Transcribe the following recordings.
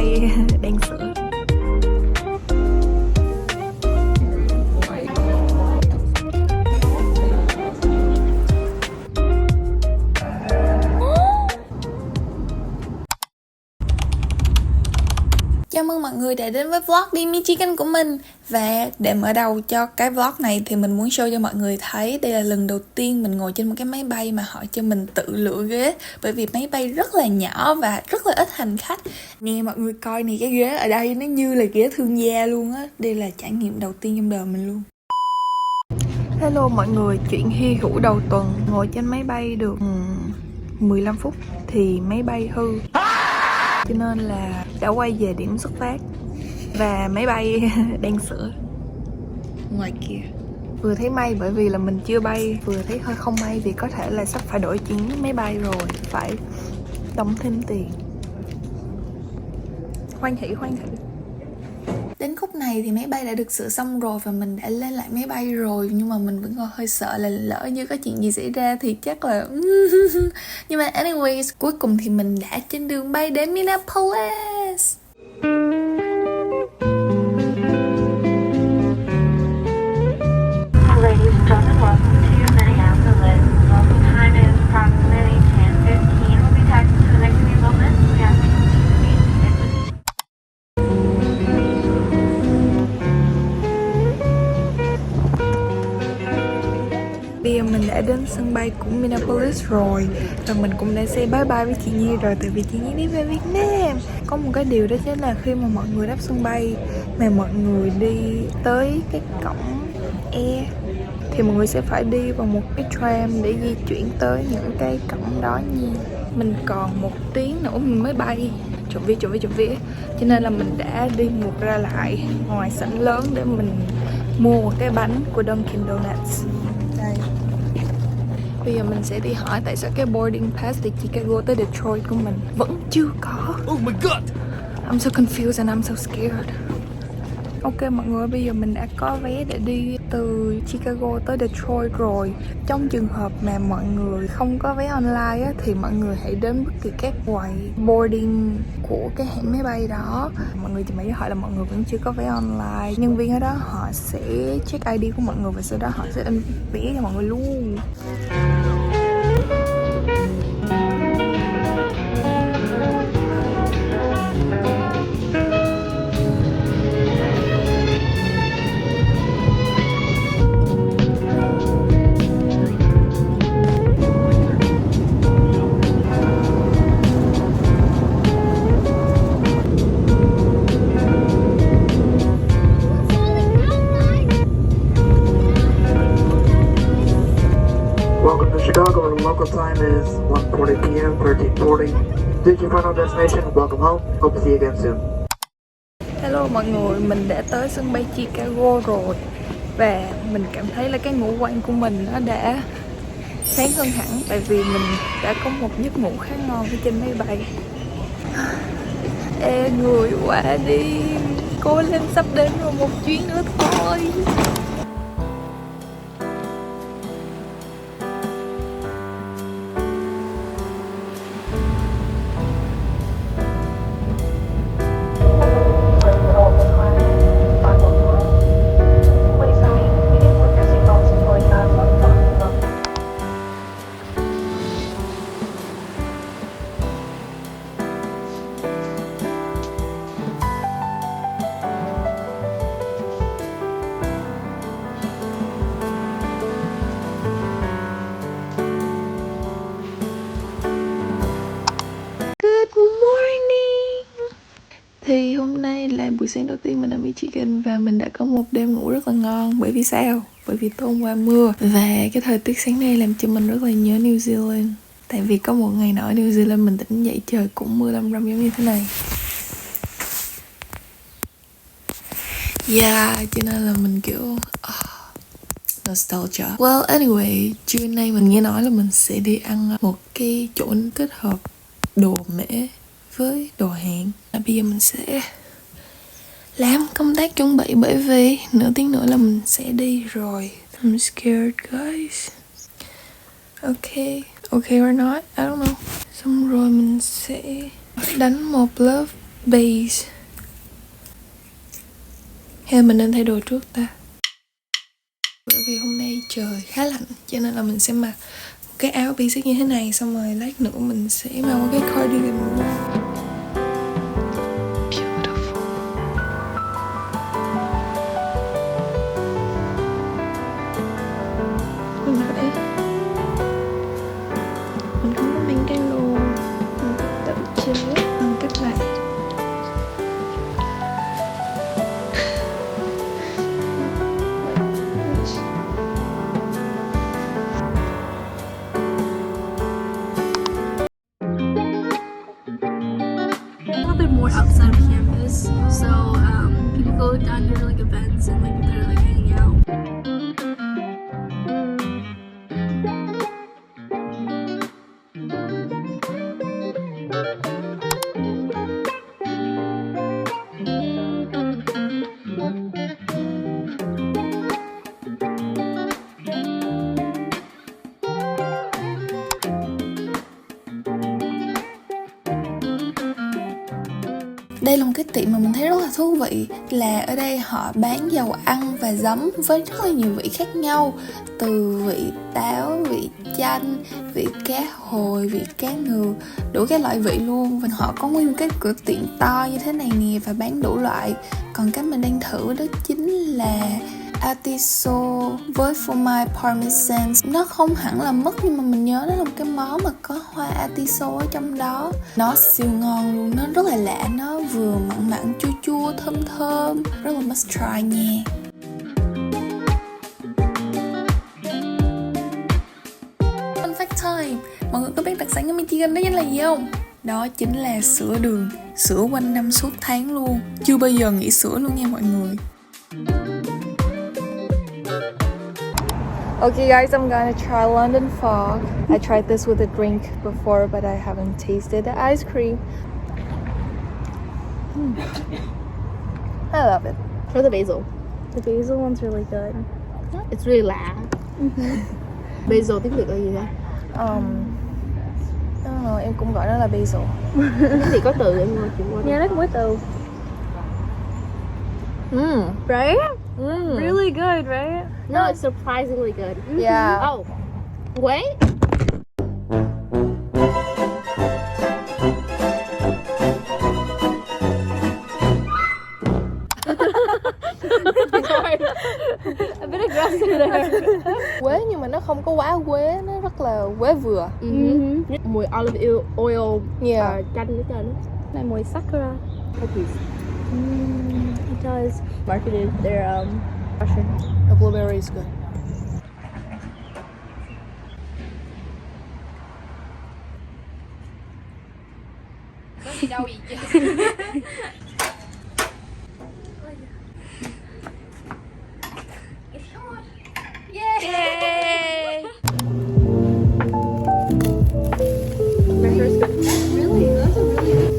bay đang sửa. Chào mừng mọi người đã đến với vlog Đi Mi Chicken của mình. Và để mở đầu cho cái vlog này thì mình muốn show cho mọi người thấy đây là lần đầu tiên mình ngồi trên một cái máy bay mà họ cho mình tự lựa ghế. Bởi vì máy bay rất là nhỏ và rất là ít hành khách. Nè mọi người coi nè, cái ghế ở đây nó như là ghế thương gia luôn á. Đây là trải nghiệm đầu tiên trong đời mình luôn. Hello mọi người, chuyện hy hữu đầu tuần. Ngồi trên máy bay được 15 phút thì máy bay hư, cho nên là đã quay về điểm xuất phát và máy bay đang sửa ngoài kia. Vừa thấy may bởi vì là mình chưa bay, vừa thấy hơi không may vì có thể là sắp phải đổi chuyến máy bay rồi, phải đóng thêm tiền. Hoan hỉ. Đến khúc này thì máy bay đã được sửa xong rồi và mình đã lên lại máy bay rồi, nhưng mà mình vẫn còn hơi sợ là lỡ như có chuyện gì xảy ra thì chắc là nhưng mà anyways, cuối cùng thì mình đã trên đường bay đến Minneapolis. Ladies and gentlemen, welcome to Minneapolis. Local time is approximately 10:15. We'll be taxiing to the next few moments. We ask you to please stick with us. Bây giờ mình đã đến sân bay của Minneapolis rồi và mình cũng đã say bye bye với chị Nhi rồi, tại vì chị Nhi đi về Việt Nam. Có một cái điều đó chính là khi mà mọi người đáp sân bay mà mọi người đi tới cái cổng E thì mọi người sẽ phải đi vào một cái tram để di chuyển tới những cái cổng đó nha. Mình còn 1 tiếng nữa mình mới bay, trộm vía. Cho nên là mình đã đi ngược ra lại ngoài sảnh lớn để mình mua một cái bánh của Dunkin Donuts. Đây. Bây giờ mình sẽ đi hỏi tại sao cái boarding pass từ Chicago tới Detroit của mình vẫn chưa có. Oh my god! I'm so confused and I'm so scared. Ok mọi người, bây giờ mình đã có vé để đi từ Chicago tới Detroit rồi. Trong trường hợp mà mọi người không có vé online á, thì mọi người hãy đến bất kỳ các quầy boarding của cái hãng máy bay đó. Mọi người chỉ mới hỏi là mọi người vẫn chưa có vé online. Nhân viên ở đó họ sẽ check ID của mọi người và sau đó họ sẽ in vé cho mọi người luôn. Welcome to Chicago. Local time is 1:40 p.m. 13:40. Did your final destination? Welcome home. Hope to see you again soon. Hello mọi người, mình đã tới sân bay Chicago rồi và mình cảm thấy là cái ngũ quan của mình nó đã sáng hơn hẳn, tại vì mình đã có một giấc ngủ khá ngon ở trên máy bay. Ê người quá đi, cố lên, sắp đến rồi, 1 chuyến nữa thôi. Good morning. Thì hôm nay là buổi sáng đầu tiên mình ở Mi Chicken và mình đã có một đêm ngủ rất là ngon. Bởi vì sao? Bởi vì tối hôm qua mưa và cái thời tiết sáng nay làm cho mình rất là nhớ New Zealand. Tại vì có một ngày nọ ở New Zealand mình tỉnh dậy trời cũng mưa lâm râm giống như thế này. Cho nên là mình kiểu nostalgia. Well anyway, trưa nay mình nghe nói là mình sẽ đi ăn một cái chỗ kết hợp đồ Mễ với đồ Hàn. Bây giờ mình sẽ làm công tác chuẩn bị bởi vì nửa tiếng nữa là mình sẽ đi rồi. I'm scared guys. Okay or not, I don't know. Xong rồi mình sẽ đánh một lớp Base. Hay mình nên thay đồ trước ta? Bởi vì hôm nay trời khá lạnh cho nên là mình sẽ mặc cái áo basic như thế này, xong rồi lát nữa mình sẽ mặc một cái cardigan. Beautiful. Mình mặc đây. Mình không có mang cái lô, mình tự chế bằng cách này. More outside of campus, so people go down here to like events and like they're like hanging out. Đây là một cái tiệm mà mình thấy rất là thú vị, là ở đây họ bán dầu ăn và giấm với rất là nhiều vị khác nhau, từ vị táo, vị chanh, vị cá hồi, vị cá ngừ, đủ các loại vị luôn. Và họ có nguyên cái cửa tiệm to như thế này nè và bán đủ loại. Còn cái mình đang thử đó chính là atiso với phô mai parmesan. Nó không hẳn là mứt nhưng mà mình nhớ nó là một cái món mà có hoa atiso ở trong đó. Nó siêu ngon luôn, nó rất là lạ, nó vừa mặn mặn chua chua thơm thơm, rất là must try nha. Fun fact time, mọi người có biết đặc sản của Michigan đó chính là gì không? Đó chính là sữa đường, sữa quanh năm suốt tháng luôn. Chưa bao giờ nghỉ sữa luôn nha mọi người. Okay guys, I'm gonna try London Fog. I tried this with a drink before, but I haven't tasted the ice cream. I love it. Or the basil. The basil one's really good. It's really loud. Basil tiếng Việt là gì vậy? I don't know, em cũng gọi nó là basil. Cái gì có từ em ngồi chuyện qua. Yeah, nó cũng có từ. Right? Really good, right? No, it's surprisingly good. Yeah. Oh, wait. Sorry. A bit aggressive there. Quế nhưng mà nó không có quá quế, nó rất là quế vừa. Mùi olive oil Yeah. chanh hết trơn. Này mùi sakura. Cookies. It does. Marketed their Russian. The blueberry is good. Có gì đâu vậy chứ? Yay! Breakfast good. Really? That's a really good.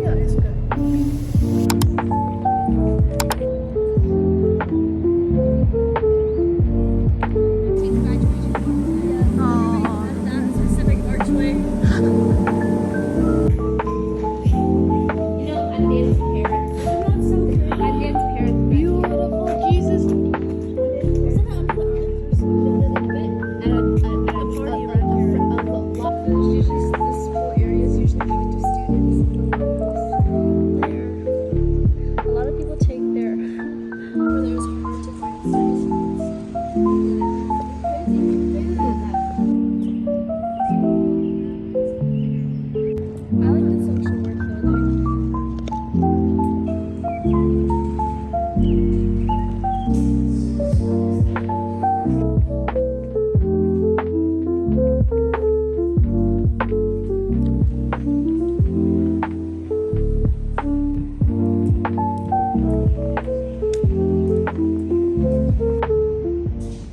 Yeah, it's good. That specific archway. You know, I danced parents. That's so pretty. I danced parents. Beautiful, Jesus. Isn't that under There's usually this whole area is usually given to students. There. A lot of people take there where there's hard to find space. I like the social work building.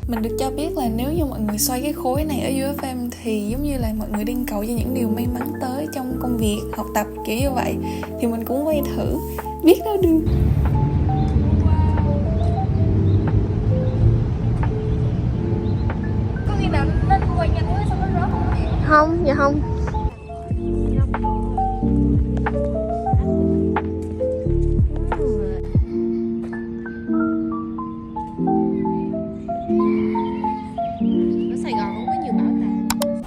Mình được cho biết là nếu như mọi người xoay cái khối này ở UFM thì giống như là mọi người đang cầu cho những điều may mắn tới trong công việc, học tập kiểu như vậy. Thì mình cũng quay thử, biết đâu được. Có khi nào lên quay nhanh quá xong nó rớt không? Không, dạ không.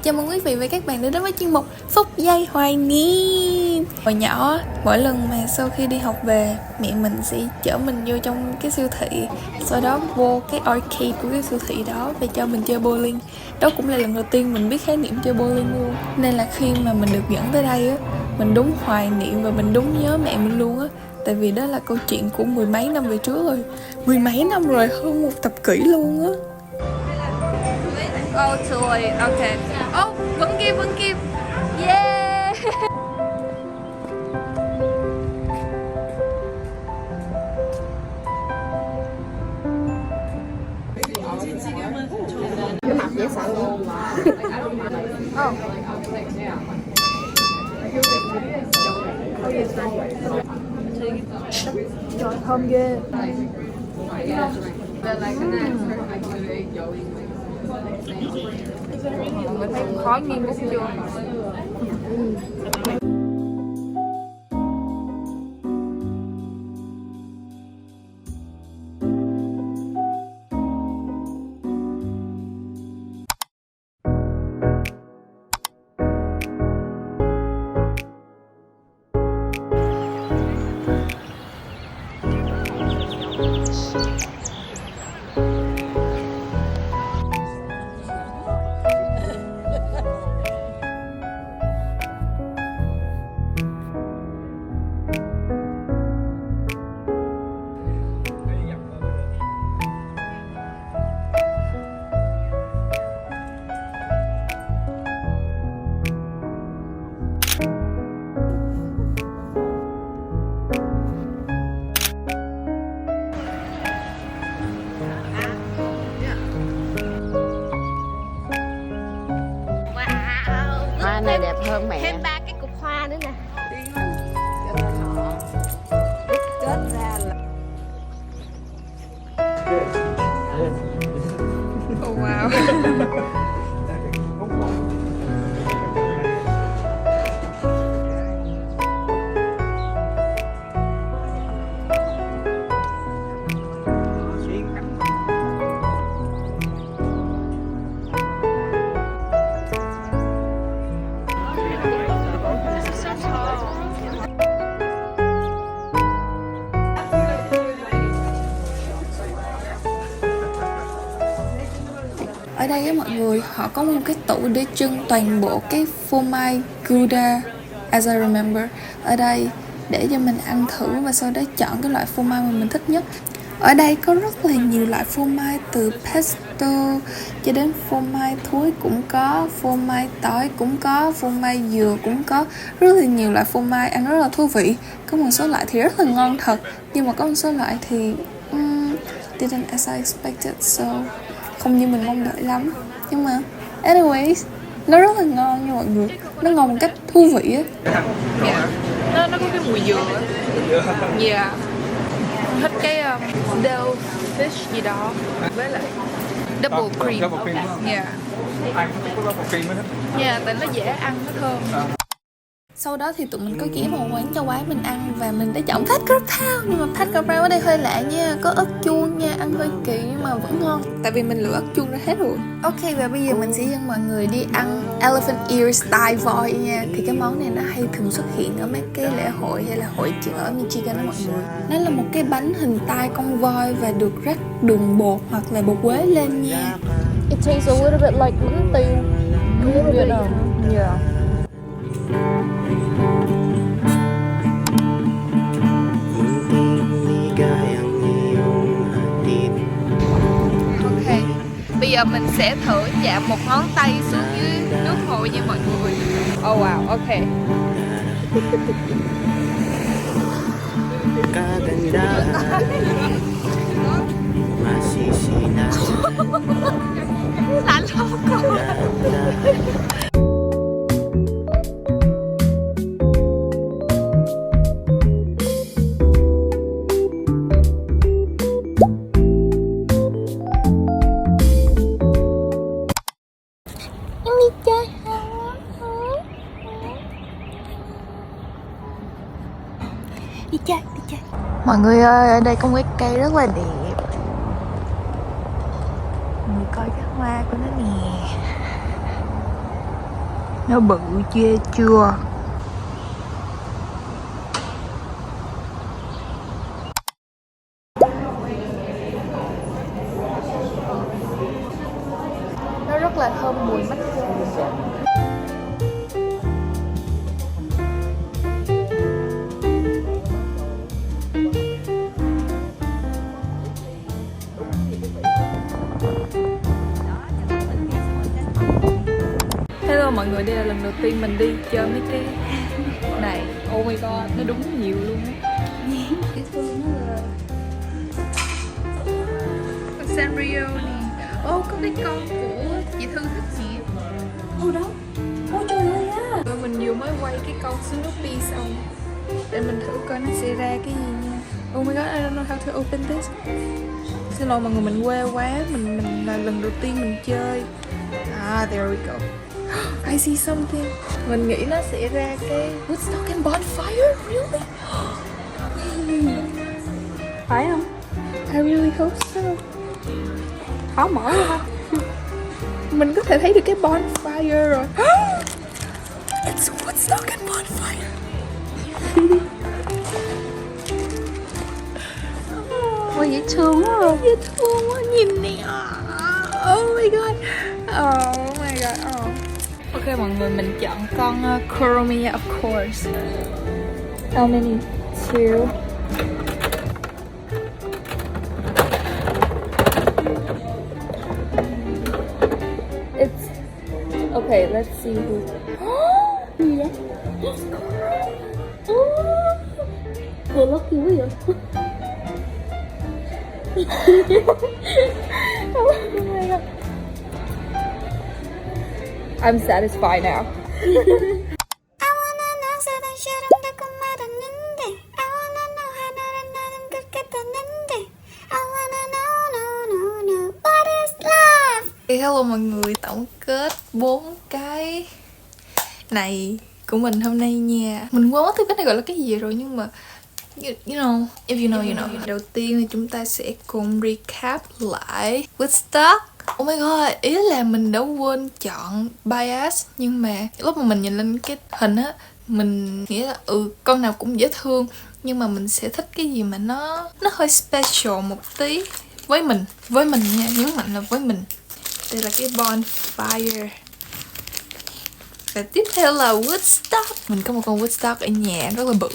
Chào mừng quý vị và các bạn đã đến với chuyên mục Phút giây hoài niệm. Hồi nhỏ, mỗi lần mà sau khi đi học về, mẹ mình sẽ chở mình vô trong cái siêu thị, sau đó vô cái arcade của cái siêu thị đó và cho mình chơi bowling. Đó cũng là lần đầu tiên mình biết khái niệm chơi bowling luôn. Nên là khi mà mình được dẫn tới đây á, mình đúng hoài niệm và mình đúng nhớ mẹ mình luôn á. Tại vì đó là câu chuyện của mười mấy năm về trước rồi. Mười mấy năm rồi, hơn một thập kỷ luôn á. Oh, too late. Okay. Oh, vẫn kịp. Yeah. Trời, thơm ghê. Mình thấy khó nghiên bút chưa? Hoa này đẹp hơn mẹ. Thêm 3 cái cục hoa nữa nè. Kết ra là Oh wow. Ở đây á mọi người, họ có một cái tủ để trưng toàn bộ cái phô mai Gouda, as I remember, ở đây để cho mình ăn thử và sau đó chọn cái loại phô mai mà mình thích nhất. Ở đây có rất là nhiều loại phô mai, từ pesto cho đến phô mai thúi cũng có, phô mai tỏi cũng có, phô mai dừa cũng có, rất là nhiều loại phô mai ăn rất là thú vị. Có một số loại thì rất là ngon thật, nhưng mà có một số loại thì didn't as I expected, so không như mình mong đợi lắm. Nhưng mà anyways, nó rất là ngon nha mọi người, nó ngon một cách thú vị á. Nó có cái mùi dừa á. Yeah. Mình thích cái dill fish gì đó với lại double cream. Double cream đúng không? Yeah. Ai cũng có double cream hết. Yeah, tại nó dễ ăn, nó thơm. Sau đó thì tụi mình có ghé một quán cho quán mình ăn và mình đã chọn pad crapao. Nhưng mà pad crapao ở đây hơi lạ nha, có ớt chuông nha, ăn hơi kỳ nhưng mà vẫn ngon. Tại vì mình lựa ớt chuông ra hết rồi. Ok, và bây giờ mình sẽ dẫn mọi người đi ăn elephant ear style voi nha. Thì cái món này nó hay thường xuất hiện ở mấy cái lễ hội hay là hội chợ ở Michigan đó mọi người. Nó là một cái bánh hình tai con voi và được rắc đường bột hoặc là bột quế lên nha. It tastes a little bit like bánh tiêu. Yeah. Ok, bây giờ mình sẽ thử chạm một ngón tay xuống dưới nước hồ nha mọi người. Oh wow, ok. Lạnh lắm cô. Đi chơi. Mọi người ơi, ở đây có một cái cây rất là đẹp. Mọi người coi cái hoa của nó nè. Nó bự ghê chưa? Nó rất là thơm mùi matcha. Hello mọi người, đây là lần đầu tiên mình đi chơi mấy cái này. Oh my god, nó đúng nhiều luôn á. Con Sanrio nè. Ô, có cái con của chị Thư thích gì? Ô đó. Ôi trời ơi á. Mình vừa mới quay cái con Snoopy xong. Để mình thử coi nó sẽ ra cái gì nha. Oh my god, I don't know how to open this. Xin lỗi mọi người, mình quê quá. Mình là lần đầu tiên mình chơi. There we go. I see something. Mình nghĩ nó sẽ ra cái Woodstock and Bonfire. Really? Phải không? I really hope so. Khó mở ra. Mình có thể thấy được cái bonfire rồi. It's Woodstock and Bonfire. Ôi dễ thương quá rồi. Dễ thương quá, nhìn nè. Oh my god. Oh my god. Ok mọi người, mình chọn con Kuromia of course. How many? 2. It's okay. Let's see who. Gì vậy? Vừa lucky quá vậy. Oh my god. I'm satisfied now. Hello mọi người, tổng kết 4 cái này của mình hôm nay nha. Mình quên mất thứ cái này gọi là cái gì rồi, nhưng mà you know, if you know. Đầu tiên thì chúng ta sẽ cùng recap lại Woodstock. Oh my god, ý là mình đã quên chọn bias, nhưng mà lúc mà mình nhìn lên cái hình á, mình nghĩ là con nào cũng dễ thương, nhưng mà mình sẽ thích cái gì mà nó hơi special một tí với mình nha, nhấn mạnh là với mình. Đây là cái bonfire. Và tiếp theo là Woodstock. Mình có một con Woodstock ở nhà rất là bự.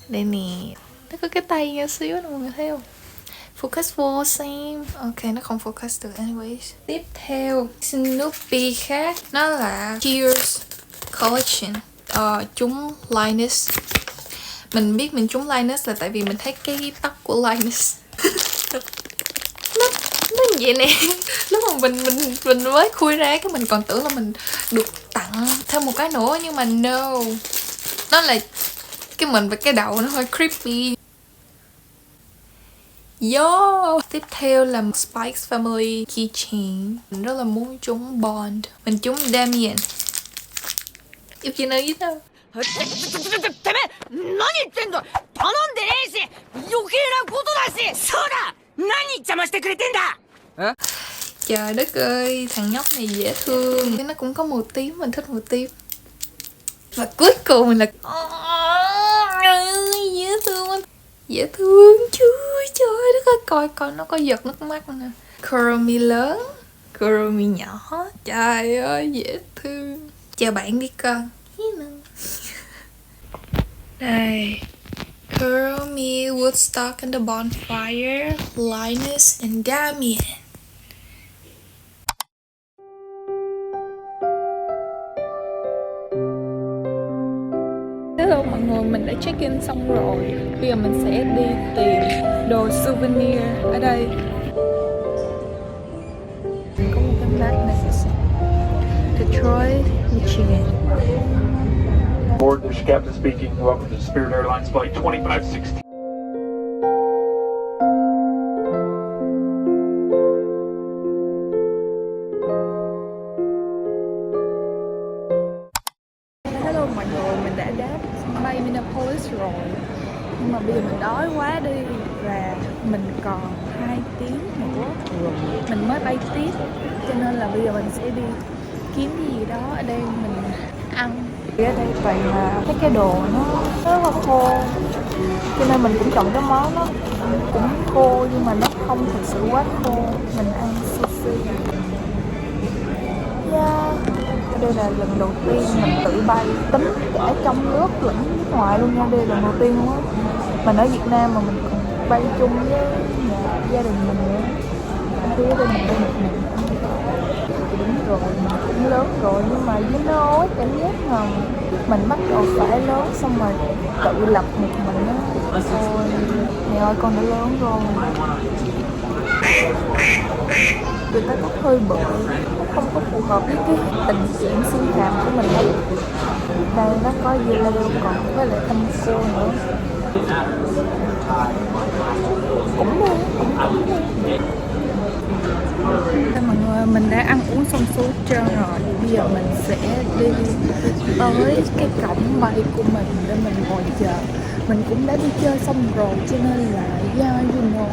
Đây nè, nó có cái tay nhỏ xíu nè, mọi người thấy không? Focus vô xem. Ok, nó không focus được anyways. Tiếp theo, Snoopy khác. Nó là Cheers Collection. Chúng Linus. Mình biết mình trúng Linus là tại vì mình thấy cái tóc của Linus. nó vậy nè. Lúc mà mình mới khui ra cái mình còn tưởng là mình được tặng thêm một cái nữa, nhưng mà no, nó là cái mình và cái đầu nó hơi creepy. Yo! Tiếp theo là Spike's Family Keychain. Mình rất là muốn trúng Bond. Mình trúng Damien. If you know, you know. てめえ何言ってんだ頼んでねえし余計なことだしそうだ何邪魔してくれてんだ Trời đất ơi, thằng nhóc này dễ thương. Nó cũng có màu tím, mình thích màu tím. Và cuối cùng mình là dễ thương quá. Dễ thương chứ. Trời đất ơi, coi nó có giật nước mắt nè. Kuromi lớn, Kuromi nhỏ. Trời ơi, dễ thương. Chào bạn đi con. Đây, Kuromi, Woodstock and the Bonfire, Linus and Damien. Hello mọi người, mình đã check in xong rồi. Bây giờ mình sẽ đi tìm đồ souvenir ở đây. Có một cái magnet. Detroit, Michigan. Board, this is Captain speaking. Welcome to Spirit Airlines Flight 2516. Hello mọi người, mình đã đáp sân bay Minneapolis rồi. Nhưng mà bây giờ mình đói quá đi. Và mình còn 2 tiếng nữa mình mới bay tiếp. Cho nên là bây giờ mình sẽ đi kiếm cái gì đó ở đây mình ăn. Ở đây toàn là mấy cái đồ nó rất là khô, cho nên mình cũng chọn cái món nó cũng khô nhưng mà nó không thực sự quá khô. Mình ăn sushi. Ở đây là lần đầu tiên mình tự bay, tính cả trong nước lẫn nước ngoài luôn nha. Đây là lần đầu tiên luôn á. Mình ở Việt Nam mà mình còn bay chung với gia đình mình nữa. Ở đây mình bay một mình. Đúng rồi, mình cũng lớn rồi nhưng mà you know, cảm giác mà mình bắt đầu phải lớn xong rồi tự lập một mình á. Ôi, mẹ ơi con đã lớn rồi. Người ta có hơi bự, nó không có phù hợp với cái tình trạng xương hàm của mình đâu. Đây nó có dưa leo còn với lại thanh cô nữa. Cũng luôn, cũng luôn. Mọi người, mình đã ăn uống xong xuôi hết trơn rồi. Bây giờ mình sẽ đi tới cái cổng bay của mình để mình ngồi chờ. Mình cũng đã đi chơi xong rồi cho nên là you know.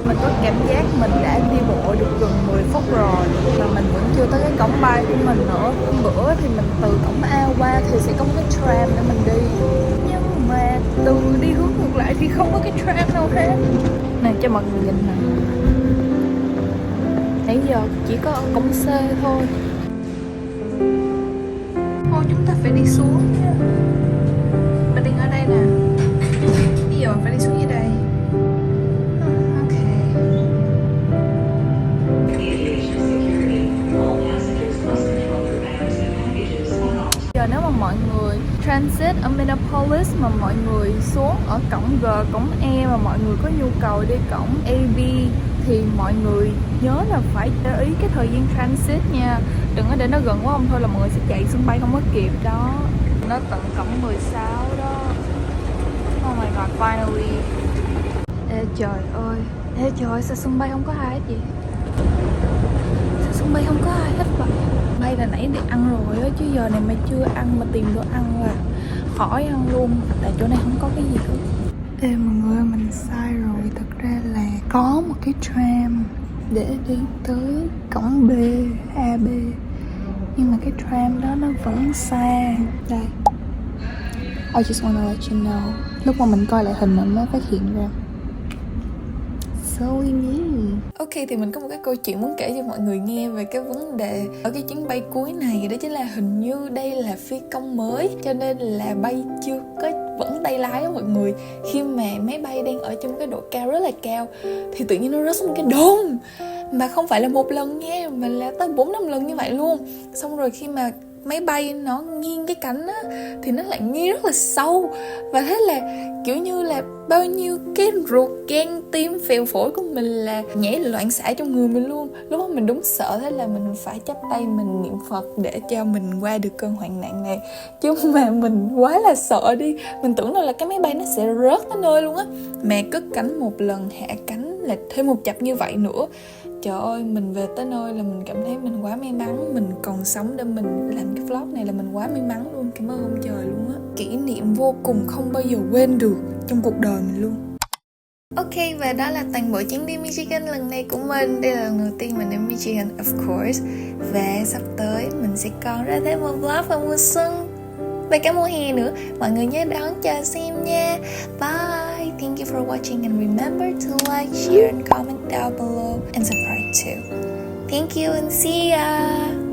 Mình có cảm giác mình đã đi bộ được gần 10 phút rồi mà mình vẫn chưa tới cái cổng bay của mình nữa. Hôm bữa thì mình từ cổng A qua thì sẽ có một cái tram để mình đi, nhưng mà từ đi hướng ngược lại thì không có cái tram đâu hết. Này cho mọi người nhìn nè, nãy giờ chỉ có ở cổng C thôi. Thôi chúng ta phải đi xuống nha. Mình đang ở đây nè, bây giờ mình phải đi xuống dưới đây. Giờ nếu mà mọi người transit ở Minneapolis mà mọi người xuống ở cổng G, cổng E mà mọi người có nhu cầu đi cổng AB thì mọi người nhớ là phải để ý cái thời gian transit nha. Đừng có để nó gần quá không thôi là mọi người sẽ chạy sân bay không có kịp đó. Nó tận cổng 16 đó. Oh my god, finally. Ê trời ơi, ê trời, sao sân bay không có ai hết vậy? Sao sân bay không có ai hết vậy? Bay là nãy đi ăn rồi á, chứ giờ này mà chưa ăn mà tìm đồ ăn là khỏi ăn luôn. Tại chỗ này không có cái gì hết. Ê mọi người, mình sai rồi. Thật ra là có một cái tram để đi tới cổng B, AB, nhưng mà cái tram đó nó vẫn xa. Đây, I just wanna let you know. Lúc mà mình coi lại hình mình mới phát hiện ra. Ok, thì mình có một cái câu chuyện muốn kể cho mọi người nghe về cái vấn đề ở cái chuyến bay cuối này. Đó chính là hình như đây là phi công mới, cho nên là bay chưa có vững tay lái đó mọi người. Khi mà máy bay đang ở trong cái độ cao rất là cao thì tự nhiên nó rớt xuống cái đôn. Mà không phải là một lần nha, mà là tới 4-5 lần như vậy luôn. Xong rồi khi mà máy bay nó nghiêng cái cánh á thì nó lại nghiêng rất là sâu. Và thế là kiểu như là bao nhiêu cái ruột gan tim phèo phổi của mình là nhảy loạn xạ trong người mình luôn. Lúc đó mình đúng sợ, thế là mình phải chắp tay mình niệm Phật để cho mình qua được cơn hoạn nạn này. Chứ mà mình quá là sợ đi. Mình tưởng đâu là cái máy bay nó sẽ rớt tới nơi luôn á. Mà cất cánh một lần, hạ cánh là thêm một chập như vậy nữa. Trời ơi, mình về tới nơi là mình cảm thấy mình quá may mắn. Mình còn sống để mình làm cái vlog này là mình quá may mắn luôn. Cảm ơn ông trời luôn á. Kỷ niệm vô cùng không bao giờ quên được trong cuộc đời mình luôn. Ok, và đó là toàn bộ chuyến đi Michigan lần này của mình. Đây là lần đầu tiên mình đến Michigan, of course. Và sắp tới mình sẽ còn ra thêm một vlog vào mùa xuân và cả mùa hè nữa. Mọi người nhớ đón chờ xem nha. Bye. Thank you for watching and remember to like, share and comment down below and subscribe too. Thank you and see ya.